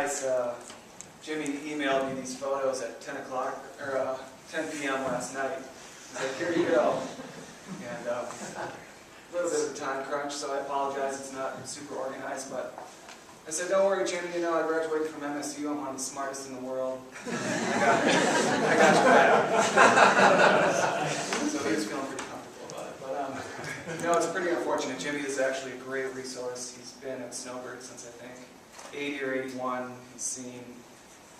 guys, Jimmy emailed me these photos at 10 o'clock, or 10 p.m. last night. He's like, here you go. And a little bit of a time crunch, so I apologize, it's not super organized, but I said, don't worry, Jimmy, you know, I graduated from MSU, I'm one of the smartest in the world. I got your back. So he was feeling pretty comfortable about it. But, you know, it's pretty unfortunate. Jimmy is actually a great resource. He's been at Snowbird since, I think, 80 or 81. He's seen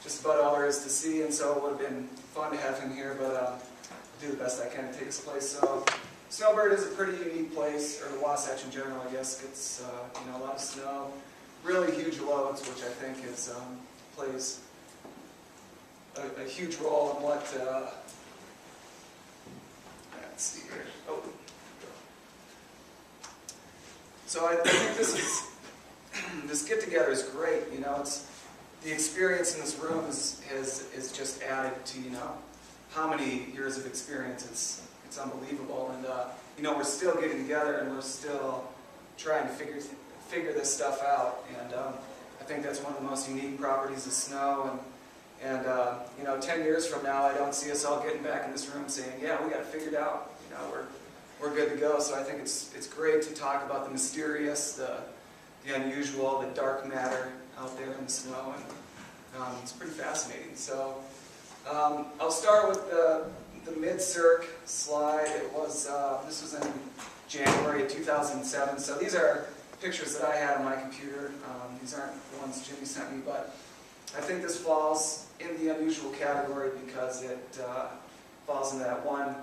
just about all there is to see, and so it would have been fun to have him here, but I'll do the best I can to take his place. So Snowbird is a pretty unique place, or the Wasatch in general, I guess. Gets you know, a lot of snow, really huge loads, which I think is plays a huge role in what. Let's see here. Oh. So I think this get together is great. You know, it's the experience in this room is just added to, you know, how many years of experience. It's unbelievable, and you know, we're still getting together and we're still trying to figure this stuff out. And I think that's one of the most unique properties of snow. And you know, 10 years from now, I don't see us all getting back in this room saying, yeah, we got it figured out. You know, we're good to go. So I think it's great to talk about the mysterious, the unusual, the dark matter out there in the snow, and it's pretty fascinating. So I'll start with the Mid-circ slide. It was this was in January of 2007. So these are pictures that I had on my computer. These aren't the ones Jimmy sent me, but I think this falls in the unusual category because it falls into that one.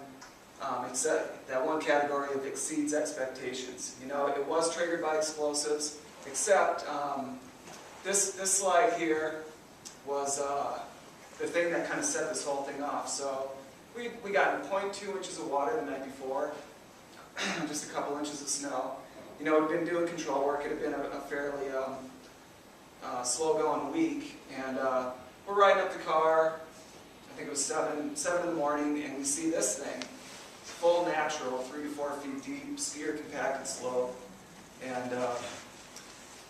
That one category of exceeds expectations. You know, it was triggered by explosives, except this slide here was the thing that kind of set this whole thing off. So we got 0.2 inches of water the night before, just a couple inches of snow. You know, we'd been doing control work. It had been a fairly slow-going week, and we're riding up the car. I think it was 7 in the morning, and we see this thing, full natural, 3 to 4 feet deep, skier compacted slope, and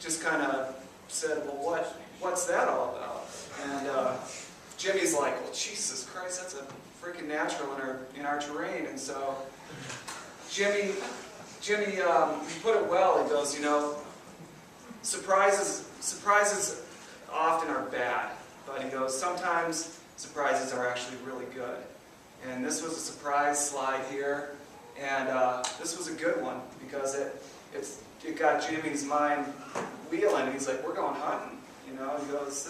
just kind of said, well, what's that all about? And Jimmy's like, well, Jesus Christ, that's a freaking natural in our terrain. And so Jimmy, he put it well. He goes, you know, surprises often are bad, but he goes, sometimes surprises are actually really good. And this was a surprise slide here, and this was a good one because it got Jimmy's mind wheeling. He's like, we're going hunting, you know. He goes,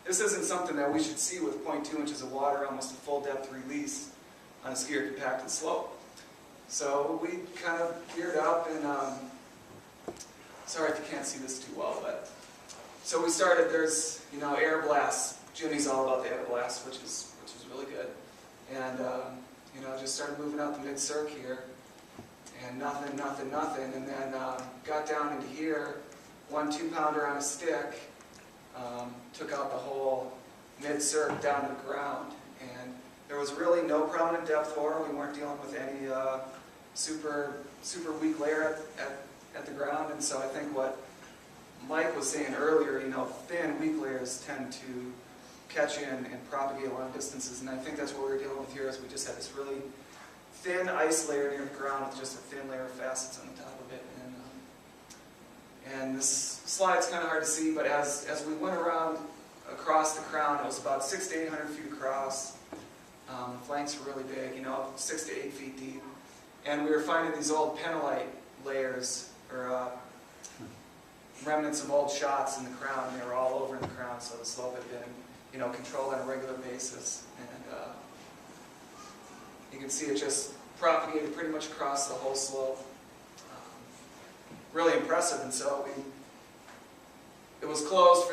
this isn't something that we should see with 0.2 inches of water, almost a full depth release on a skier compacted slope. So we kind of geared up, and sorry if you can't see this too well, but so we started. There's, you know, air blasts. Jimmy's all about the air blasts, which is really good. And you know, just started moving out the Mid-circ here, and nothing, and then got down into here, 1 2-pounder on a stick, took out the whole Mid-circ down to the ground, and there was really no prominent depth ore. We weren't dealing with any super weak layer at the ground, and so I think what Mike was saying earlier, you know, thin, weak layers tend to catch in and propagate long distances, and I think that's what we were dealing with here. Is we just had this really thin ice layer near the ground with just a thin layer of facets on the top of it. And this slide's kind of hard to see, but as we went around across the crown, it was about 600 to 800 feet across. The flanks were really big, you know, 6 to 8 feet deep, and we were finding these old penolite layers, or remnants of old shots in the crown, and they were all over in the crown, so the slope had been, you know, controlled on a regular basis. And you can see it just propagated pretty much across the whole slope. Really impressive, and so it was closed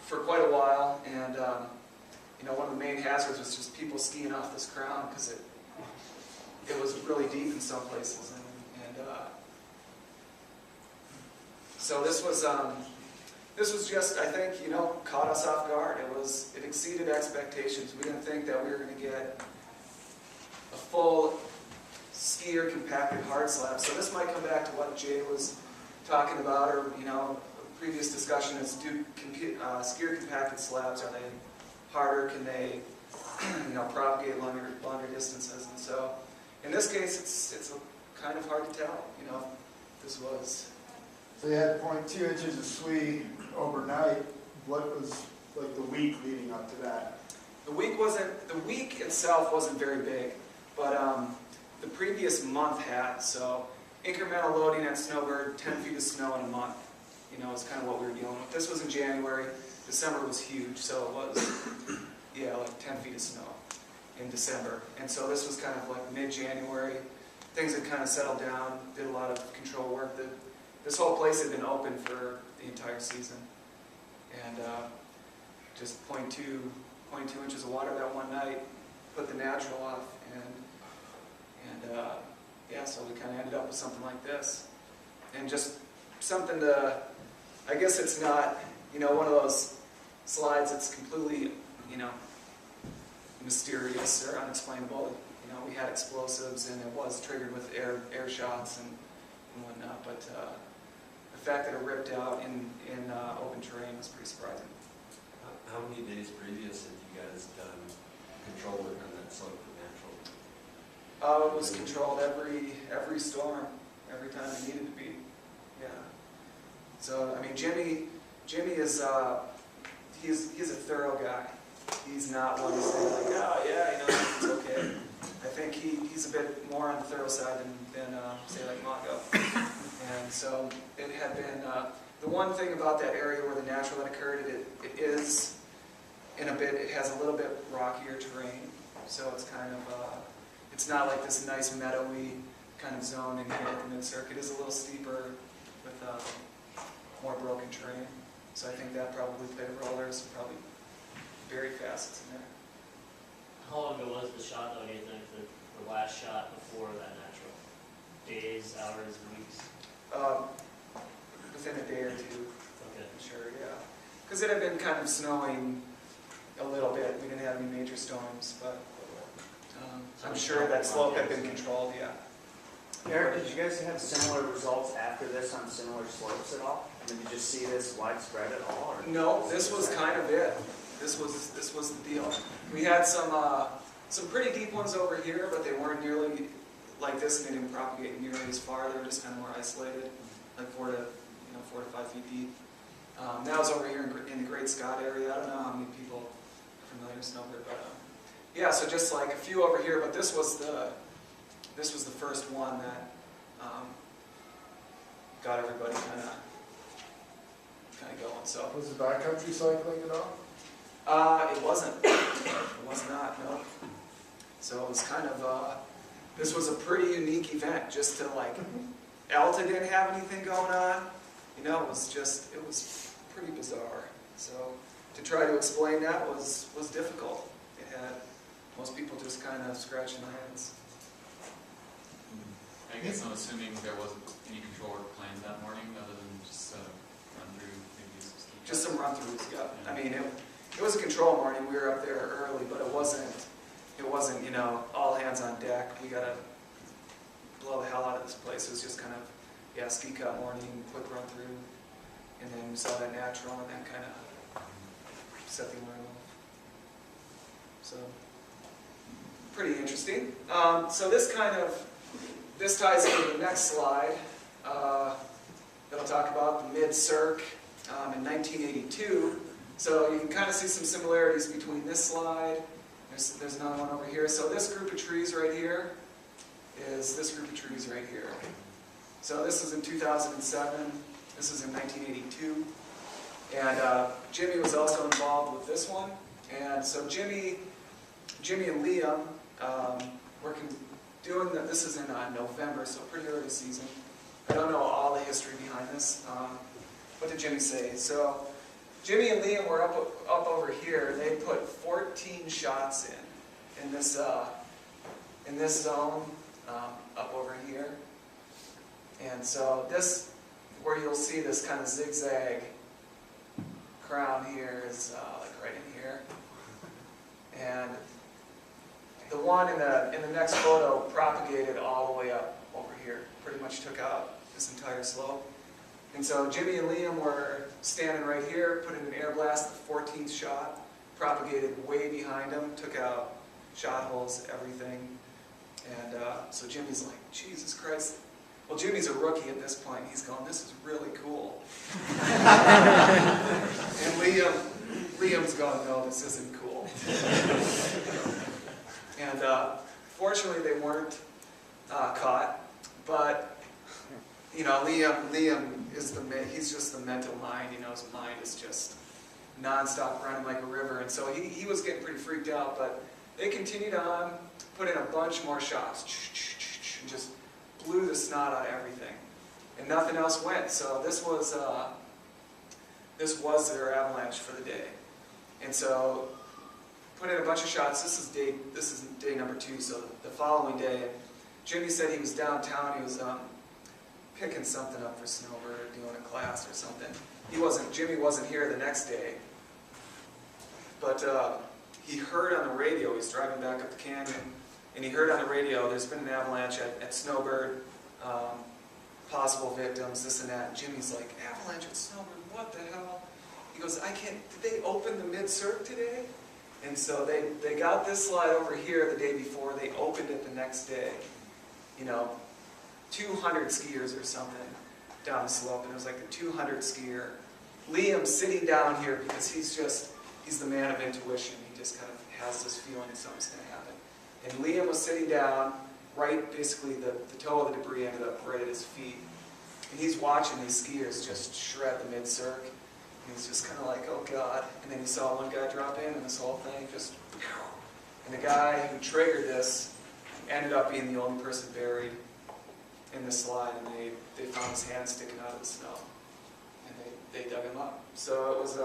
for quite a while, and you know, one of the main hazards was just people skiing off this crown because it was really deep in some places, and so this was just, I think, you know, caught us off guard. It exceeded expectations. We didn't think that we were going to get a full skier compacted hard slab. So this might come back to what Jay was talking about, or, you know, previous discussion is, do skier compacted slabs, are they harder? Can they propagate longer distances? And so in this case, it's kind of hard to tell. This was. So you had 0.2 inches of SWE overnight. What was like the week leading up to that? The week itself wasn't very big, but the previous month had. So incremental loading at Snowbird, 10 feet of snow in a month, is kind of what we were dealing with. This was in January. December was huge, so it was, like 10 feet of snow in December. And so this was kind of like mid-January. Things had kind of settled down, did a lot of control work. This whole place had been open for the entire season. And just 0.2 inches of water that one night, put the natural off, and so we kind of ended up with something like this. And just something to, I guess it's not, one of those slides that's completely, mysterious or unexplainable. We had explosives, and it was triggered with air shots and whatnot, but the fact that it ripped out in open terrain was pretty surprising. How many days previous had you guys done control work on that slope for natural? It was controlled every storm, every time it needed to be. Yeah. So I mean, Jimmy is he's a thorough guy. He's not one to say like, oh yeah, it's okay. I think he's a bit more on the thorough side than say like Mongo. And so it had been the one thing about that area where the natural had occurred. It is it has a little bit rockier terrain. So it's kind of it's not like this nice meadowy kind of zone in here at the Mid-circ. It is a little steeper with more broken terrain. So I think that probably played a role. There's probably buried facets in there. How long ago was the shot, though, do you think, the last shot before that natural? Days, hours, weeks? Within a day or two. Okay. Sure, yeah. Because it had been kind of snowing a little bit. We didn't have any major storms, but I'm sure that slope had been controlled, yeah. Eric, did you guys have similar results after this on similar slopes at all? Did you just see this widespread at all? Or no, this was kind of it. This was the deal. We had some pretty deep ones over here, but they weren't nearly like this, and they didn't propagate nearly as far. They were just kind of more isolated, like 4 to 5 feet deep. That was over here in the Great Scott area. I don't know how many people are familiar with Snowbird, but yeah. So just like a few over here, but this was the first one that got everybody kind of going. So Was it backcountry cycling at all? it wasn't. It was not. No. So it was kind of this was a pretty unique event. Just to like, Alta didn't have anything going on. It was pretty bizarre. So to try to explain that was difficult. It had most people just kind of scratching their heads. I guess I'm assuming there wasn't any control work planned that morning other than just run through maybe just some run-throughs, yeah. I mean, it was a control morning. We were up there early, but it wasn't all hands on deck. We got to blow the hell out of this place. It was just kind of, ski cut morning, quick run-through, and then we saw that natural, and that kind of set the alarm off. So, pretty interesting. So this ties into the next slide that I'll talk about, the Mid-circ in 1982. So you can kind of see some similarities between this slide. There's another one over here. So this group of trees right here is this group of trees right here. So this is in 2007. This is in 1982. And Jimmy was also involved with this one. And so Jimmy and Liam doing that. This is in November, so pretty early season. I don't know all the history behind this. What did Jimmy say? So Jimmy and Liam were up over here. They put 14 shots in this zone up over here. And so this, where you'll see this kind of zigzag crown here is like right in here. And the one in the next photo propagated all the way up over here. Pretty much took out this entire slope. And so Jimmy and Liam were standing right here, put in an air blast, the 14th shot, propagated way behind them, took out shot holes, everything. And so Jimmy's like, Jesus Christ. Well, Jimmy's a rookie at this point. He's going, this is really cool. And Liam's going, no, this isn't cool. And fortunately, they weren't caught. But you know, Liam is he's just the mental mind. You know, his mind is just nonstop running like a river. And so he was getting pretty freaked out. But they continued on, put in a bunch more shots, and just blew the snot out of everything, and nothing else went. So this was their avalanche for the day. And so put in a bunch of shots. This is day number 2. So the following day, Jimmy said he was downtown. He was picking something up for Snowbird, doing a class or something. Jimmy wasn't here the next day, but he heard on the radio. He's driving back up the canyon, and he heard on the radio there's been an avalanche at Snowbird, possible victims, this and that. And Jimmy's like, avalanche at Snowbird, what the hell? He goes, did they open the Mid-circ today? And so they got this slide over here the day before. They opened it the next day. You know, 200 skiers or something down the slope, and it was like a 200 skier. Liam sitting down here because he's the man of intuition. He just kind of has this feeling that something's going to happen. And Liam was sitting down, right, basically the toe of the debris ended up right at his feet. And he's watching these skiers just shred the Mid-circ. He was just kind of like, oh God. And then he saw one guy drop in, and this whole thing just, and the guy who triggered this ended up being the only person buried in the slide, and they found his hand sticking out of the snow. And they dug him up. So it was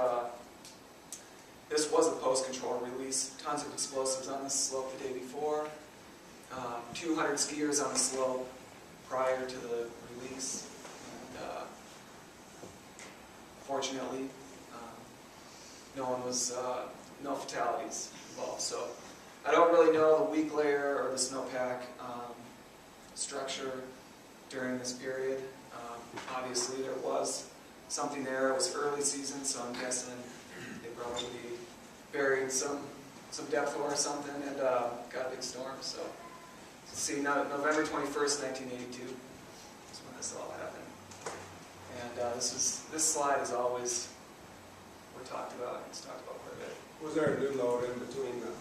this was a post-control release. Tons of explosives on this slope the day before. 200 skiers on the slope prior to the release. And fortunately, no fatalities involved. So I don't really know the weak layer or the snowpack structure during this period. Obviously, there was something there. It was early season, so I'm guessing they probably buried some depth ore or something and got a big storm. So, see, November 21st, 1982 is when this all happened. And this slide is always we're talked about. It's talked about quite a bit. Was there a new load in between the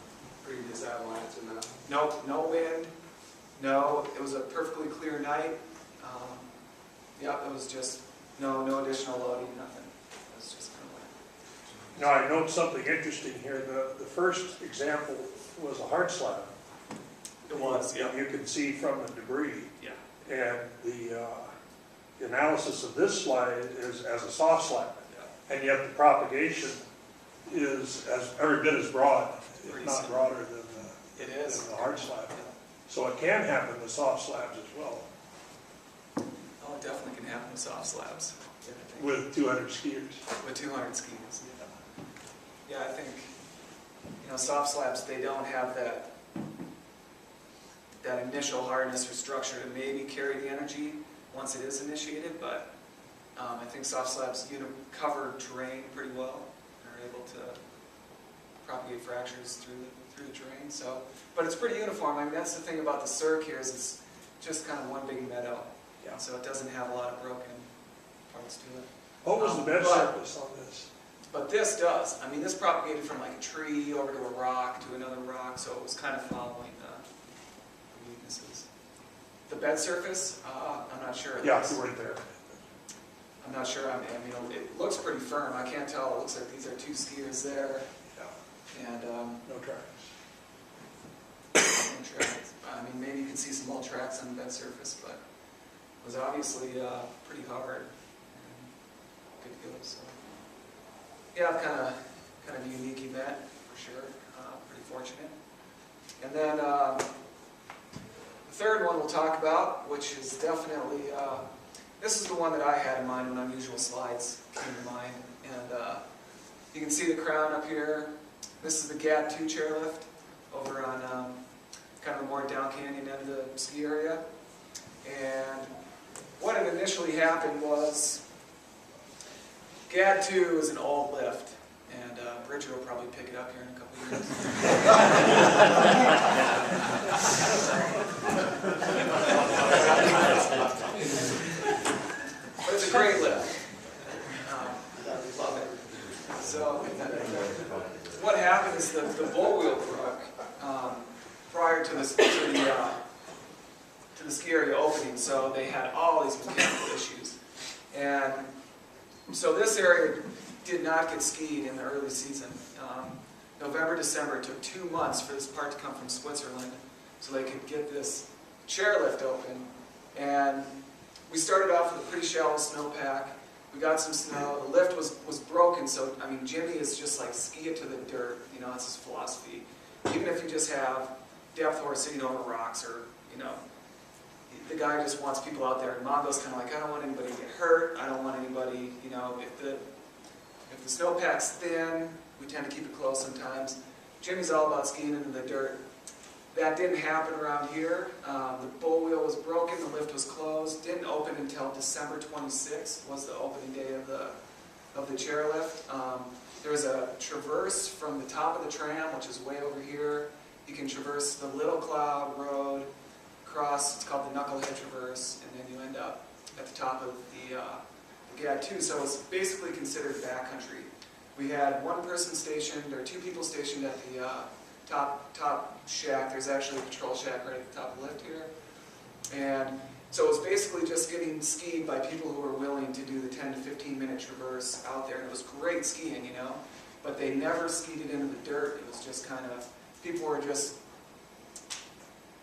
previous avalanche and that? Nope, no wind. No, it was a perfectly clear night. It was just no additional loading, nothing. It was just kind of Now, I note something interesting here. The first example was a hard slab. it was, yeah. You can see from the debris. Yeah. And the analysis of this slide is as a soft slab. Yeah. And yet the propagation is every bit as broad, if Pretty not similar. broader It is. than the hard slab. So it can happen to soft slabs as well, Oh, it definitely can happen with soft slabs. I think. with 200 skiers. With 200 skis. Yeah, I think, soft slabs, they don't have that initial hardness or structure to maybe carry the energy once it is initiated, but I think soft slabs cover terrain pretty well and are able to propagate fractures through the terrain. So, but it's pretty uniform. I mean, that's the thing about the circ here is it's just kind of one big meadow. Yeah. So it doesn't have a lot of broken parts to it. What was the bed but- surface on this? But this does. I mean, this propagated from like a tree over to a rock to another rock, so it was kind of following the weaknesses. The bed surface, I'm not sure. Yeah, you weren't there. I'm not sure. I mean, it looks pretty firm. I can't tell. It looks like these are 2 skiers there, Yeah, and no tracks. no tracks. I mean, maybe you can see some old tracks on the bed surface, but it was obviously pretty hard and good to go. So. Yeah, kind of a unique event for sure. Pretty fortunate. And then the third one we'll talk about, which is definitely this is the one that I had in mind when unusual slides came to mind. And you can see the crown up here. This is the GAT 2 chairlift over on kind of the more down canyon end of the ski area. And what had initially happened was GAD2 is an old lift, and Bridger will probably pick it up here in a couple of years. But it's a great lift. Love it. So what happened is the bull wheel broke prior to the ski area opening, so they had all these mechanical issues. And so this area did not get skied in the early season. November, December, it took 2 months for this part to come from Switzerland so they could get this chairlift open. And we started off with a pretty shallow snowpack. We got some snow. The lift was broken, so I mean, Jimmy is just like ski it to the dirt. You know, that's his philosophy. Even if you just have depth horse sitting over rocks, or you know, the guy just wants people out there. And Mongo's kind of like, I don't want anybody to get hurt. I don't want anybody, you know, if the snowpack's thin, we tend to keep it close sometimes. Jimmy's all about skiing into the dirt. That didn't happen around here. The bull wheel was broken, the lift was closed. Didn't open until December 26th was the opening day of the chairlift. There's a traverse from the top of the tram, which is way over here. You can traverse the Little Cloud Road, cross, it's called the Knucklehead Traverse, and then you end up at the top of the GAD2. So it's basically considered backcountry. We had one person stationed, or 2 people stationed at the top shack. There's actually a patrol shack right at the top of the lift here. And so it was basically just getting skied by people who were willing to do the 10 to 15 minute traverse out there. And it was great skiing, you know, but they never skied it into the dirt. It was just kind of, people were just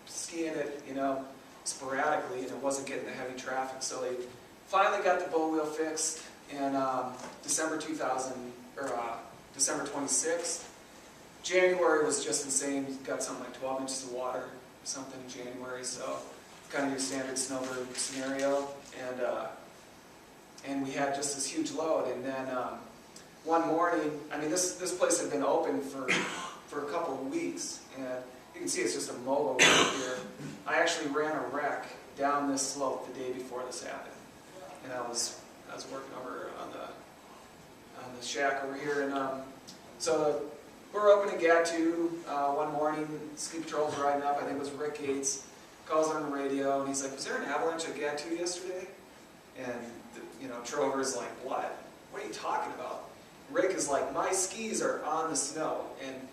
skiing it, you know, sporadically, and it wasn't getting the heavy traffic. So they finally got the bull wheel fixed in December 26th. January was just insane. We got something like 12 inches of water or something in January, so kind of your standard Snowbird scenario. And we had just this huge load. And then one morning, I mean, this place had been open for a couple of weeks, and you can see it's just a mogul right here. I actually ran a wreck down this slope the day before this happened, and I was working over on the shack over here, and so we're opening GAD2 one morning. Ski patrol's riding up. I think it was Rick Gates. Calls on the radio, and he's like, "Was there an avalanche at GAD2 yesterday?" And you know, Trover's like, "What? What are you talking about?" Rick is like, "My skis are on the snow," and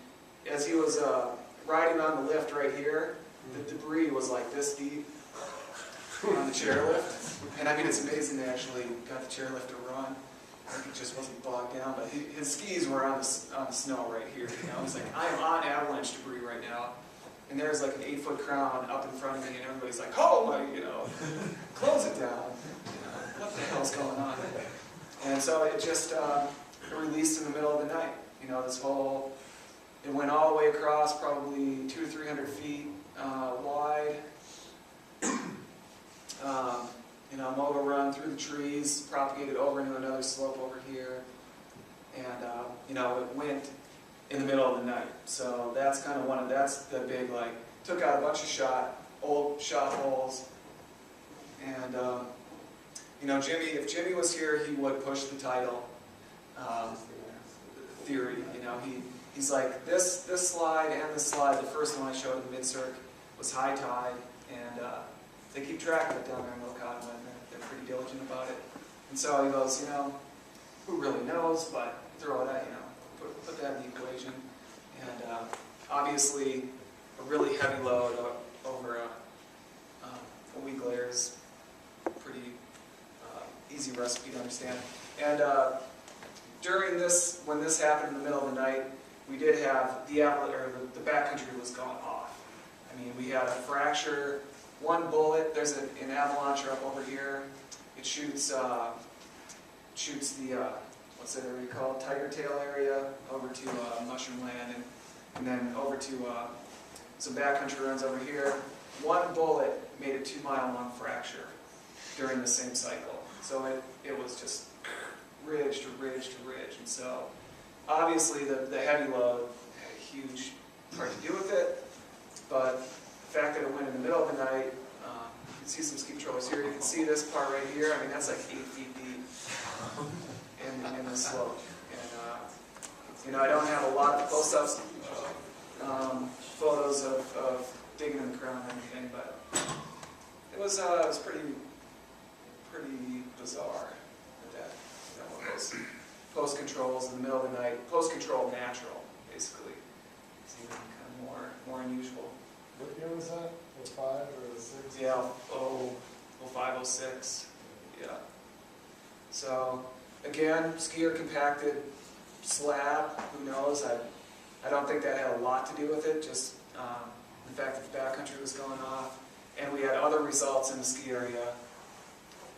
as he was riding on the lift right here, the debris was like this deep on the chairlift. And I mean, it's amazing they actually got the chairlift to run. I think it just wasn't bogged down, but his skis were on the snow right here. You know, he's like, "I am on avalanche debris right now," and there's like an 8-foot crown up in front of me, and everybody's like, "Oh my, you know, close it down. You know, what the hell's going on?" And so it just released in the middle of the night. You know, this whole, it went all the way across, probably 200 to 300 feet wide. You know, motor run through the trees, propagated over into another slope over here, and you know, it went in the middle of the night. So that's kind of that's the big, like, took out a bunch of old shot holes, and you know, if Jimmy was here, he would push the tidal theory. You know, he's like, this slide and this slide, the first one I showed in Mid-circ was high tide, and they keep track of it down there in Little Cottonwood. They're pretty diligent about it. And so he goes, you know, who really knows, but throw it at, you know, put that in the equation. And obviously, a really heavy load over a week later is pretty easy recipe to understand. And during this, when this happened in the middle of the night, we did have the backcountry was going off. I mean, we had a fracture. One bullet, there's an avalanche up over here. It shoots the, what's that area called? Tiger Tail area over to Mushroom Land, and then over to some backcountry runs over here. One bullet made a 2-mile-long fracture during the same cycle. So it was just ridge to ridge to ridge. And so obviously the heavy load had a huge part to do with it, but the fact that it went in the middle of the night, you can see some ski patrollers here. You can see this part right here. I mean, that's like 8 feet deep in the the slope. And, I don't have a lot of close-ups, photos of digging in the ground or anything, but it was pretty bizarre that one of those post controls in the middle of the night, post control natural, basically. It's even kind of more unusual. What year was that? 05 or 06? Yeah, 05, 06, yeah. So, again, skier compacted slab, who knows? I don't think that had a lot to do with it, just the fact that the backcountry was going off. And we had other results in the ski area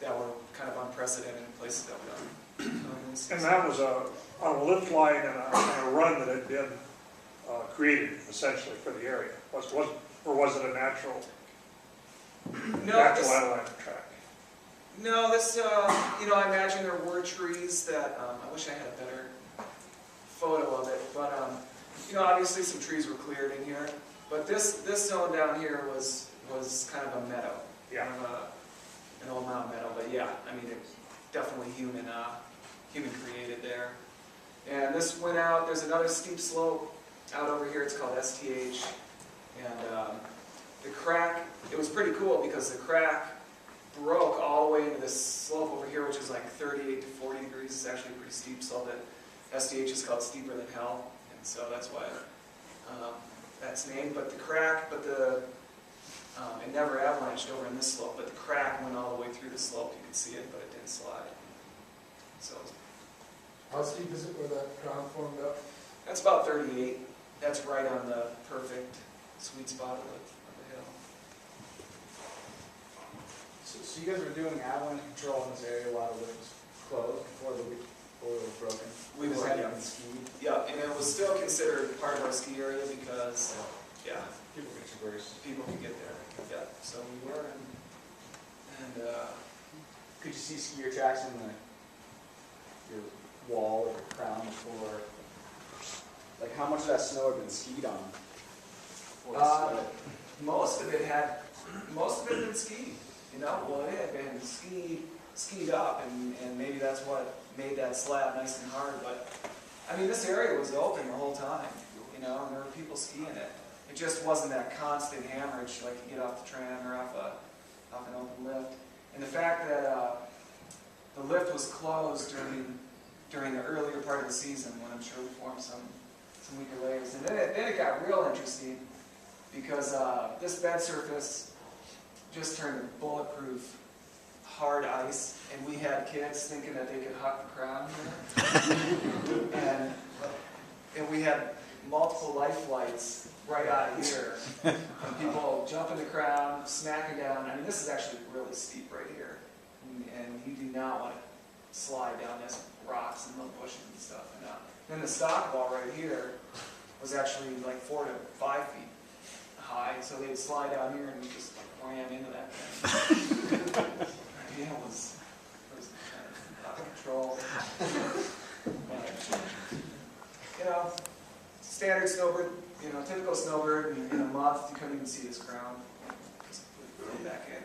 that were kind of unprecedented in places that we don't. And that was on a lift line and a run that had been created essentially for the area. Or was it a natural avalanche track? No, this, I imagine there were trees that, I wish I had a better photo of it, but, obviously some trees were cleared in here. But this zone down here was kind of a meadow. Yeah. Kind of an old mountain meadow, but yeah, I mean, it's definitely human created there. And this went out, there's another steep slope out over here, it's called STH. And the crack, it was pretty cool because the crack broke all the way into this slope over here, which is like 38 to 40 degrees. It's actually a pretty steep slope. That STH is called steeper than hell, and so that's why that's named. But the crack, it never avalanched over in this slope, but the crack went all the way through the slope. You could see it, but it didn't slide. So How steep is it where that ground formed up? that's about 38. That's right on the perfect sweet spot of the hill. So you guys were doing avalanche control in this area while the lift was closed before the oil was broken? We Just were, hadn't yeah. even skied? Yeah, and it was still considered part of our ski area because, yeah, People could traverse. people could get there. Yeah, so we were, and Could you see skier tracks in your wall or your crown before? Like how much of that snow had been skied on? Before it slid? most of it had been skied. Well, it had been skied up, and maybe that's what made that slab nice and hard. But I mean, this area was open the whole time, and there were people skiing it. It just wasn't that constant hammerage like you get off the tram or off an open lift. And the fact that the lift was closed during the earlier part of the season, when I'm sure we formed some weaker layers, and then it got real interesting because this bed surface just turned to bulletproof hard ice, and we had kids thinking that they could huck the crown here. and we had multiple life flights right out of here. And people jumping the crown, smacking down. I mean, this is actually really steep right here. And you do not want to slide down this rocks and little bushes and stuff. And then the stock wall right here was actually like 4 to 5 feet high. So they'd slide down here and we just ran into that thing. Yeah, it was kind of out of control. But, standard snowbird, typical snowbird, and in a month you couldn't even see his crown. Just put it back in.